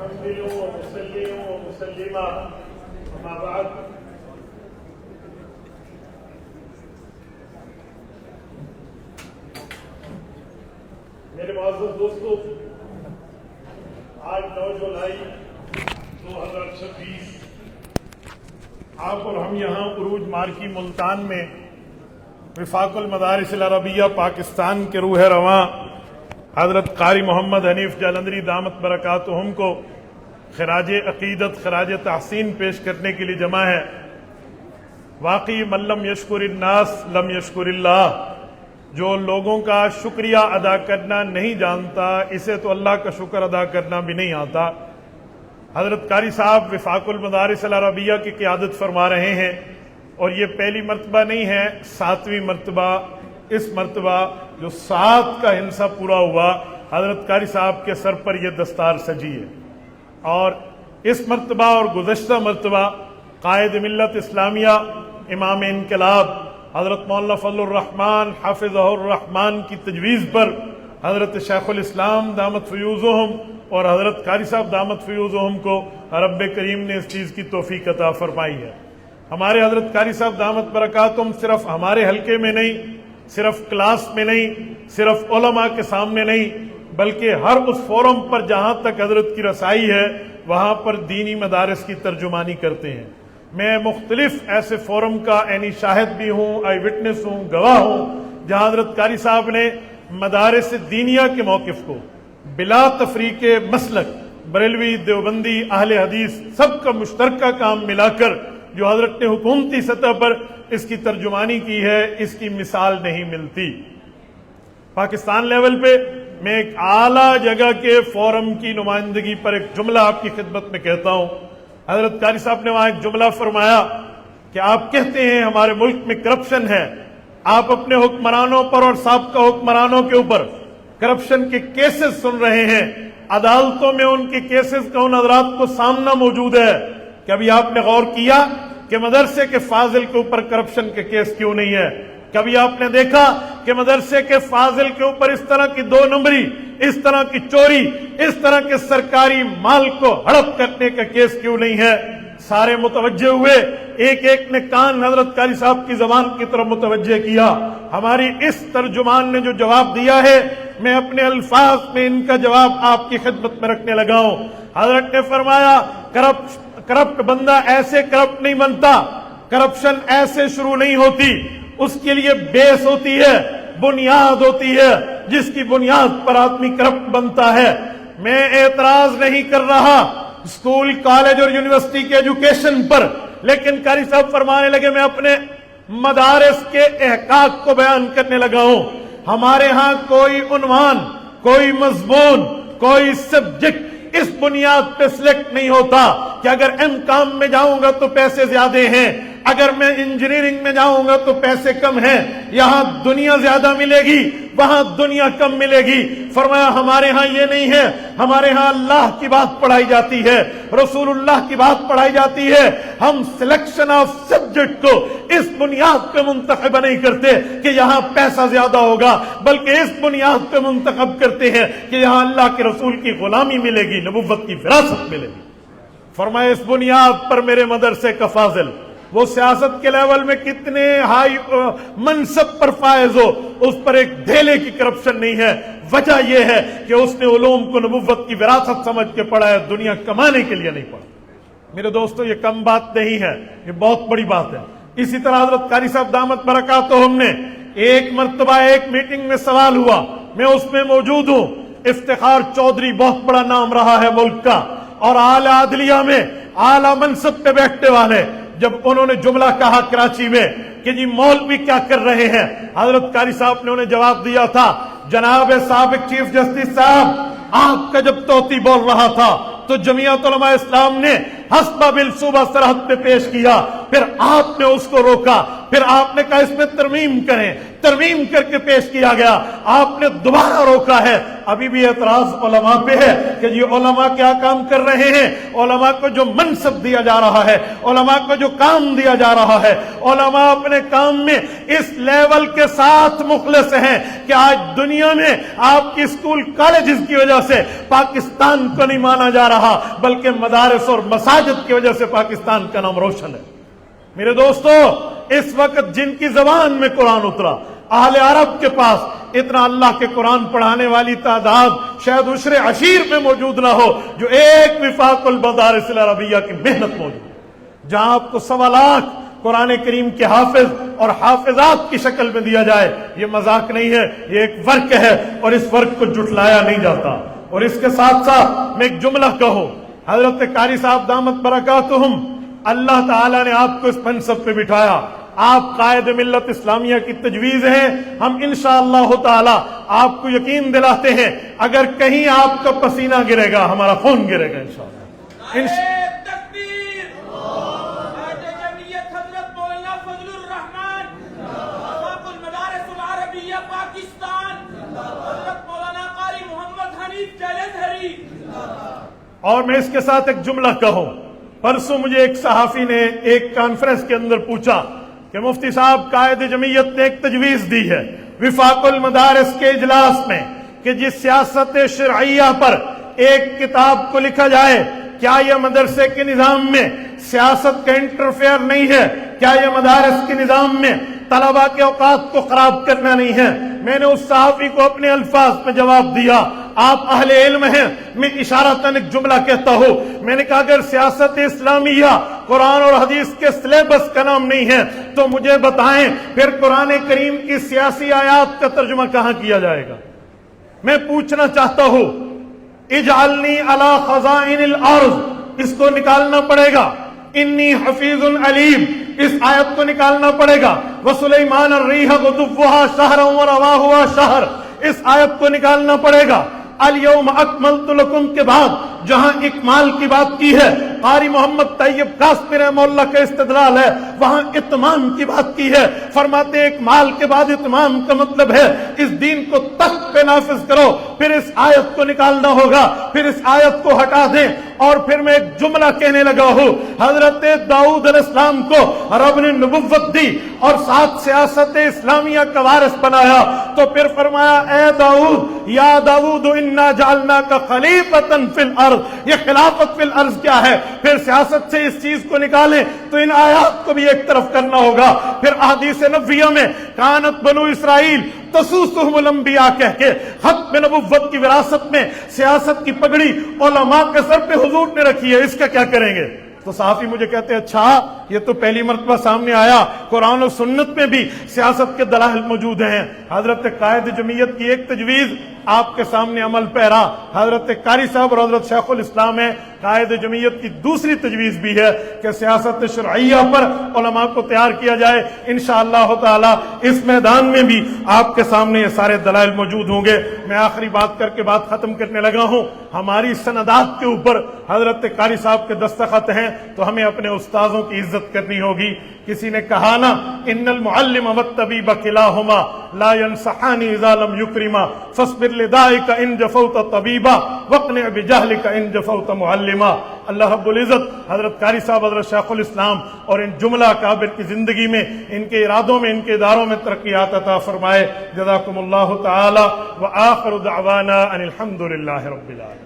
محمد ومسلم ومسلمہ اما بعد. میرے معزز دوستو، آج 9 جولائی 2026 آپ اور ہم یہاں عروج مارکی ملتان میں وفاق المدارس العربیہ پاکستان کے روح رواں حضرت قاری محمد حنیف جالندری دامت برکاتہم کو خراج عقیدت خراج تحسین پیش کرنے کے لیے جمع ہے. واقعی من لم یشکر الناس لم یشکر اللہ، جو لوگوں کا شکریہ ادا کرنا نہیں جانتا اسے تو اللہ کا شکر ادا کرنا بھی نہیں آتا. حضرت قاری صاحب وفاق المدارس العربیہ کی قیادت فرما رہے ہیں، اور یہ پہلی مرتبہ نہیں ہے، 7ویں مرتبہ. اس مرتبہ جو 7 کا ہندسہ پورا ہوا، حضرت قاری صاحب کے سر پر یہ دستار سجی ہے. اور اس مرتبہ اور گزشتہ مرتبہ قائد ملت اسلامیہ امام انقلاب حضرت مولانا فضل الرحمن حافظہ الرحمن کی تجویز پر حضرت شیخ الاسلام دامت فیوزہم اور حضرت قاری صاحب دامت فیوزہم کو رب کریم نے اس چیز کی توفیق عطا فرمائی ہے. ہمارے حضرت قاری صاحب دامت برکاتہم صرف ہمارے حلقے میں نہیں، صرف کلاس میں نہیں، صرف علماء کے سامنے نہیں، بلکہ ہر اس فورم پر جہاں تک حضرت کی رسائی ہے وہاں پر دینی مدارس کی ترجمانی کرتے ہیں. میں مختلف ایسے فورم کا عینی شاہد بھی ہوں، آئی وٹنس ہوں، گواہ ہوں، جہاں حضرت قاری صاحب نے مدارس دینیہ کے موقف کو بلا تفریق مسلک بریلوی، دیوبندی، اہل حدیث سب کا مشترکہ کام ملا کر جو حضرت نے حکومتی سطح پر اس کی ترجمانی کی ہے، اس کی مثال نہیں ملتی. پاکستان لیول پہ میں ایک اعلیٰ جگہ کے فورم کی نمائندگی پر ایک جملہ آپ کی خدمت میں کہتا ہوں. حضرت قاری صاحب نے وہاں ایک جملہ فرمایا کہ آپ کہتے ہیں ہمارے ملک میں کرپشن ہے، آپ اپنے حکمرانوں پر اور سابقہ حکمرانوں کے اوپر کرپشن کے کیسز سن رہے ہیں، عدالتوں میں ان کے کیسز کا ان حضرات کو سامنا موجود ہے. کبھی آپ نے غور کیا کہ مدرسے کے فاضل کے اوپر کرپشن کے کیس کیوں نہیں ہے؟ کبھی آپ نے دیکھا کہ مدرسے کے فاضل کے اوپر اس طرح کی 2 نمبری، اس طرح کی چوری، اس طرح کے سرکاری مال کو ہڑپ کرنے کا کیس کیوں نہیں ہے؟ سارے متوجہ ہوئے، ایک ایک نے کان حضرت قاری صاحب کی زبان کی طرف متوجہ کیا. ہماری اس ترجمان نے جو جواب دیا ہے، میں اپنے الفاظ میں ان کا جواب آپ کی خدمت میں رکھنے لگا ہوں. حضرت نے فرمایا کرپٹ بندہ ایسے کرپٹ نہیں بنتا، کرپشن ایسے شروع نہیں ہوتی، اس کے لیے بیس ہوتی ہے، بنیاد ہوتی ہے، جس کی بنیاد پر آدمی کرپٹ بنتا ہے. میں اعتراض نہیں کر رہا اسکول، کالج اور یونیورسٹی کے ایجوکیشن پر، لیکن قاری صاحب فرمانے لگے میں اپنے مدارس کے احقاق کو بیان کرنے لگا ہوں. ہمارے ہاں کوئی عنوان، کوئی مضمون، کوئی سبجیکٹ اس بنیاد پہ سلیکٹ نہیں ہوتا کہ اگر کام میں جاؤں گا تو پیسے زیادہ ہیں، اگر میں انجینئرنگ میں جاؤں گا تو پیسے کم ہیں، یہاں دنیا زیادہ ملے گی وہاں دنیا کم ملے گی. فرمایا ہمارے ہاں یہ نہیں ہے، ہمارے ہاں اللہ کی بات پڑھائی جاتی ہے، رسول اللہ کی بات پڑھائی جاتی ہے. ہم سلیکشن آف سبجیکٹ کو اس بنیاد پہ منتخب نہیں کرتے کہ یہاں پیسہ زیادہ ہوگا، بلکہ اس بنیاد پہ منتخب کرتے ہیں کہ یہاں اللہ کے رسول کی غلامی ملے گی، نبوت کی وراثت ملے گی. فرمایا اس بنیاد پر میرے مدرسے کا فاضل وہ سیاست کے لیول میں کتنے ہائی منصب پر فائز ہو، اس پر ایک دھیلے کی کرپشن نہیں ہے. وجہ یہ ہے کہ اس نے علوم کو نبوت کی وراثت سمجھ کے پڑھا ہے، دنیا کمانے کے لیے نہیں پڑھا. میرے دوستو یہ کم بات نہیں ہے، یہ بہت بڑی بات ہے. اسی طرح حضرت قاری صاحب دامت برکاتہم نے ایک مرتبہ ایک میٹنگ میں سوال ہوا، میں اس میں موجود ہوں. افتخار چودھری بہت بڑا نام رہا ہے ملک کا، اور اعلی عدلیہ میں اعلی منصب پہ بیٹھنے والے، جب انہوں نے جملہ کہا کراچی میں کہ جی مولوی کیا کر رہے ہیں، حضرت قاری صاحب نے انہیں جواب دیا تھا، جناب سابق چیف جسٹس صاحب، آپ کا جب توتی بول رہا تھا تو جمعیت علماء اسلام نے حسب بالصوبہ سرحد پہ پیش کیا، پھر آپ نے اس کو روکا، پھر آپ نے کہا اس میں ترمیم کریں، ترمیم کر کے پیش کیا گیا، آپ نے دوبارہ روکا ہے۔ ابھی بھی اعتراض علماء پہ ہے کہ یہ علماء کیا کام کر رہے ہیں؟ علماء کو جو منصب دیا جا رہا ہے، علماء کو جو کام دیا جا رہا ہے، علماء اپنے کام میں اس لیول کے ساتھ مخلص ہیں کہ آج دنیا میں آپ کی اسکول کالجز کی وجہ سے پاکستان کو نہیں مانا جا رہا، بلکہ مدارس اور مساجد کی وجہ سے پاکستان کا نام روشن ہے۔ میرے دوستو، اس وقت جن کی زبان میں قرآن اترا، اہل عرب کے پاس اتنا اللہ کے قرآن پڑھانے والی تعداد شاید عشر عشیر میں موجود نہ ہو جو ایک وفاق المدارس العربیہ کی محنت موجود ہے، جہاں آپ کو 1.25 لاکھ قرآن کریم کے حافظ اور حافظات کی شکل میں دیا جائے۔ یہ مذاق نہیں ہے، یہ ایک ورک ہے اور اس ورک کو جھٹلایا نہیں جاتا۔ اور اس کے ساتھ ساتھ میں ایک جملہ کہوں، حضرت قاری صاحب دامت برکاتہم، اللہ تعالیٰ نے آپ کو اس منصب پہ بٹھایا، آپ قائد ملت اسلامیہ کی تجویز ہیں۔ ہم انشاءاللہ تعالی آپ کو یقین دلاتے ہیں اگر کہیں آپ کا پسینہ گرے گا ہمارا خون گرے گا انشاءاللہ۔ تکبیر! قائد جمعیت حضرت مولانا فضل الرحمان، وفاق المدارس العربیہ پاکستان، حضرت مولانا قاری محمد حنیف جالندھری۔ اور میں اس کے ساتھ ایک جملہ کہوں، پرسوں مجھے ایک صحافی نے ایک کانفرنس کے اندر پوچھا کہ مفتی صاحب قائد جمعیت نے ایک تجویز دی ہے وفاق المدارس کے اجلاس میں کہ جس سیاست شرعیہ پر ایک کتاب کو لکھا جائے، کیا یہ مدرسے کے نظام میں سیاست کا انٹرفیئر نہیں ہے؟ کیا یہ مدارس کے نظام میں طلبہ کے اوقات کو خراب کرنا نہیں ہے؟ میں نے اس صحافی کو اپنے الفاظ میں جواب دیا، آپ اہل علم ہیں، میں اشارتاً ایک جملہ کہتا ہوں، میں نے کہا اگر سیاست اسلامیہ قرآن اور حدیث کے سلیبس کا نام نہیں ہے تو مجھے بتائیں پھر قرآن کریم کی سیاسی آیات کا ترجمہ کہاں کیا جائے گا؟ میں پوچھنا چاہتا ہوں، اجعلنی علی خزائن الارض، اس کو نکالنا پڑے گا، انی حفیظ علیم، اس آیت کو نکالنا پڑے گا، وسلیمان الریح غدوها شہرا ورواحها شہر، اس آیت کو نکالنا پڑے گا۔ الیوم اکملت لکم کے بعد جہاں اکمال کی بات کی ہے، قاری محمد طیب قاسمی رحمہ اللہ کا استدلال ہے، وہاں اتمام کی بات کی ہے، فرماتے ہیں اکمال کے بعد اتمام کا مطلب ہے اس دین کو تخت پہ نافذ کرو، پھر اس آیت کو نکالنا ہوگا، پھر اس آیت کو ہٹا دیں۔ اور پھر میں ایک جملہ کہنے لگا ہوں، حضرت داؤد علیہ السلام کو رب نے نبوت دی اور ساتھ سیاست اسلامیہ کا وارث بنایا، تو پھر فرمایا اے داؤد، یا داؤد انا جعلناک خلیفۃ فی الارض، یہ خلافت فی الارض کیا ہے؟ پھر سیاست سے اس چیز کو نکالیں تو ان آیات کو بھی ایک طرف کرنا ہوگا۔ پھر احادیث نبویہ میں کانت بنو اسرائیل تسوسہم الانبیاء کہہ کے ختم نبوت کی وراثت میں سیاست کی پگڑی علماء کے سر پہ حضور نے رکھی ہے، اس کا کیا کریں گے؟ تو صحافی مجھے کہتے ہیں اچھا یہ تو پہلی مرتبہ سامنے آیا، قرآن و سنت میں بھی سیاست کے دلائل موجود ہیں۔ حضرت قائد جمعیت کی ایک تجویز آپ کے سامنے عمل پیرا حضرت قاری صاحب اور حضرت شیخ الاسلام ہے۔ قائد جمعیت کی دوسری تجویز بھی ہے کہ سیاست شرعیہ پر علماء کو تیار کیا جائے۔ انشاءاللہ تعالی اس میدان میں بھی آپ کے سامنے یہ سارے دلائل موجود ہوں گے۔ میں آخری بات کر کے بات ختم کرنے لگا ہوں، ہماری سندات کے اوپر حضرت قاری صاحب کے دستخط ہیں تو ہمیں اپنے استاذوں کی عزت کرنی ہوگی۔ کسی نے کہا نا ان المعلم والطبیب کلاہما لا ينصحان اذا لم یکرما فاصبر لدائک ان جفوت طبیبا واقنع بجہلک ان جفوت معلما۔ اللہ رب العزت حضرت قاری صاحب، حضرت شیخ الاسلام اور ان جملہ اکابر کی زندگی میں، ان کے ارادوں میں، ان کے اداروں میں ترقیات عطا فرمائے۔ جزاکم اللہ تعالی وآخر دعوانا ان الحمد للہ رب العالمین۔